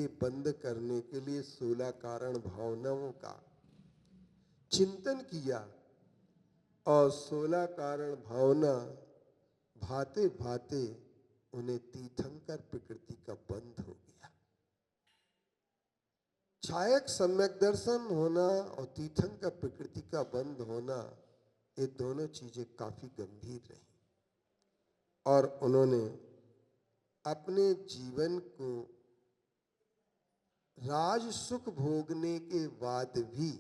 के बंद करने के लिए 16 कारण भावनाओं का चिंतन किया और 16 कारण भावना भाते भाते उन्हें तीर्थंकर प्रकृति का बंध हो गया। छायक सम्यक दर्शन होना और तीर्थंकर प्रकृति का बंध होना, ये दोनों चीजें काफी गंभीर रही और उन्होंने अपने जीवन को राज सुख भोगने के बाद भी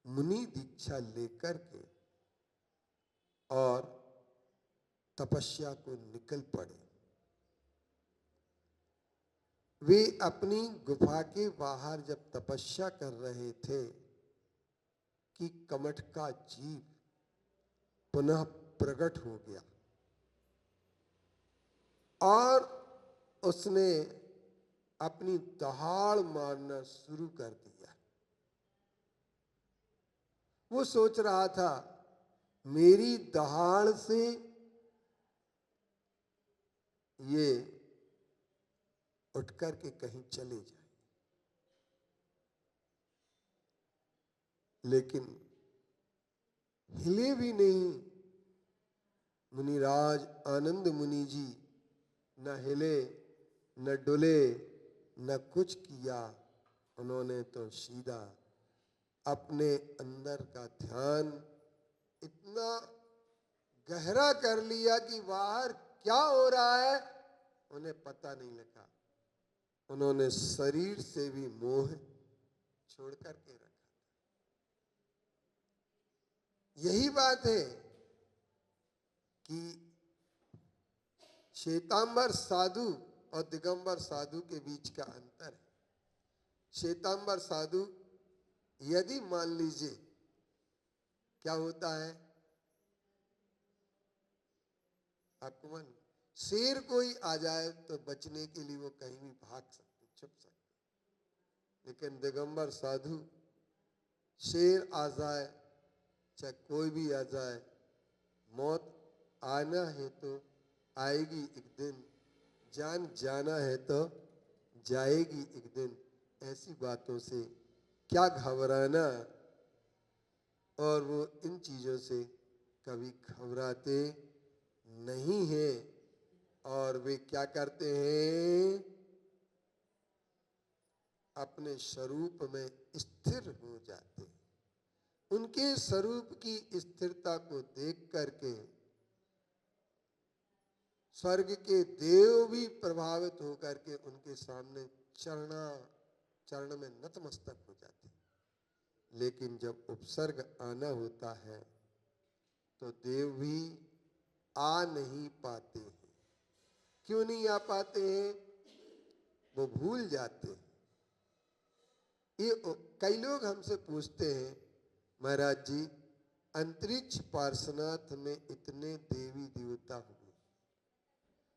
मुनि दीक्षा लेकर के और तपस्या को निकल पड़े। वे अपनी गुफा के बाहर जब तपस्या कर रहे थे कि कमठ का जीव पुनः प्रकट हो गया और उसने अपनी दहाड़ मारना शुरू कर दिया। वो सोच रहा था मेरी दहाड़ से ये उठ कर के कहीं चले जाए, लेकिन हिले भी नहीं। मुनिराज आनंद मुनि जी न हिले न डुले न कुछ किया। उन्होंने तो सीधा अपने अंदर का ध्यान इतना गहरा कर लिया कि बाहर क्या हो रहा है उन्हें पता नहीं लगा। उन्होंने शरीर से भी मोह छोड़ करके रखा। यही बात है कि श्वेतांबर साधु और दिगंबर साधु के बीच का अंतर है। श्वेतांबर साधु यदि मान लीजिए क्या होता है, आपको मान शेर कोई आ जाए तो बचने के लिए वो कहीं भी भाग सकते, छुप सकते। लेकिन दिगंबर साधु शेर आ जाए चाहे कोई भी आ जाए, मौत आना है तो आएगी एक दिन, जान जाना है तो जाएगी एक दिन। ऐसी बातों से क्या घबराना, और वो इन चीजों से कभी घबराते नहीं हैं और वे क्या करते हैं, अपने स्वरूप में स्थिर हो जाते हैं। उनके स्वरूप की स्थिरता को देख करके स्वर्ग के देव भी प्रभावित होकर के उनके सामने चरण में नतमस्तक हो जाते हैं। लेकिन जब उपसर्ग आना होता है तो देव भी आ नहीं पाते हैं। क्यों नहीं आ पाते हैं? वो भूल जाते हैं। ये कई लोग हमसे पूछते हैं, महाराज जी अंतरिक्ष पार्श्वनाथ में इतने देवी देवता हुए,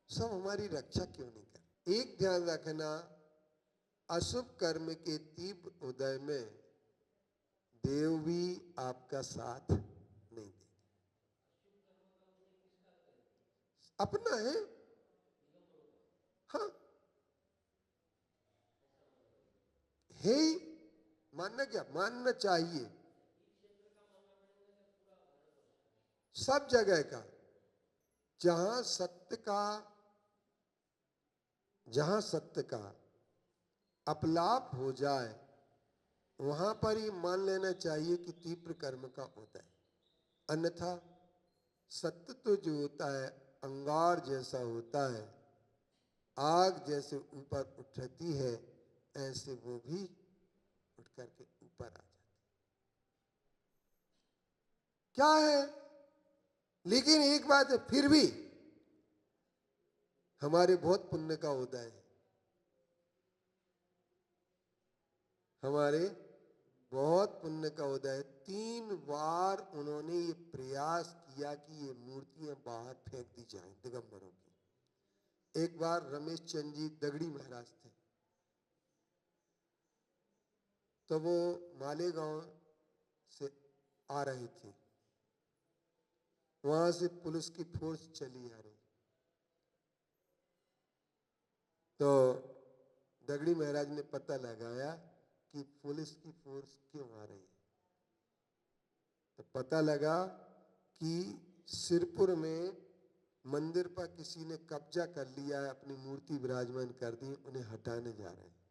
सब हमारी रक्षा क्यों नहीं कर? एक ध्यान रखना, अशुभ कर्म के तीव्र उदय में देव भी आपका साथ नहीं देते। अपना है, हाँ है ही, मानना क्या, मानना चाहिए सब जगह का। जहां सत्य का अपलाप हो जाए वहां पर ही मान लेना चाहिए कि तीव्र कर्म का होता है। अन्यथा सत्य तो जो होता है अंगार जैसा होता है, आग जैसे ऊपर उठती है ऐसे वो भी उठ करके ऊपर आ जाती। क्या है, लेकिन एक बात है, फिर भी हमारे बहुत पुण्य का उदय है। हमारे बहुत पुण्य का उदय। 3 बार उन्होंने ये प्रयास किया कि ये मूर्तियां बाहर फेंक दी जाएं दिगंबरों की। एक बार रमेश चंद जी दगड़ी महाराज थे, तो वो मालेगांव से आ रहे थे, वहां से पुलिस की फोर्स चली आ रही, तो दगड़ी महाराज ने पता लगाया कि पुलिस की फोर्स क्यों आ रही है। तो पता लगा कि सिरपुर में मंदिर पर किसी ने कब्जा कर लिया है, अपनी मूर्ति विराजमान कर दी, उन्हें हटाने जा रहे हैं।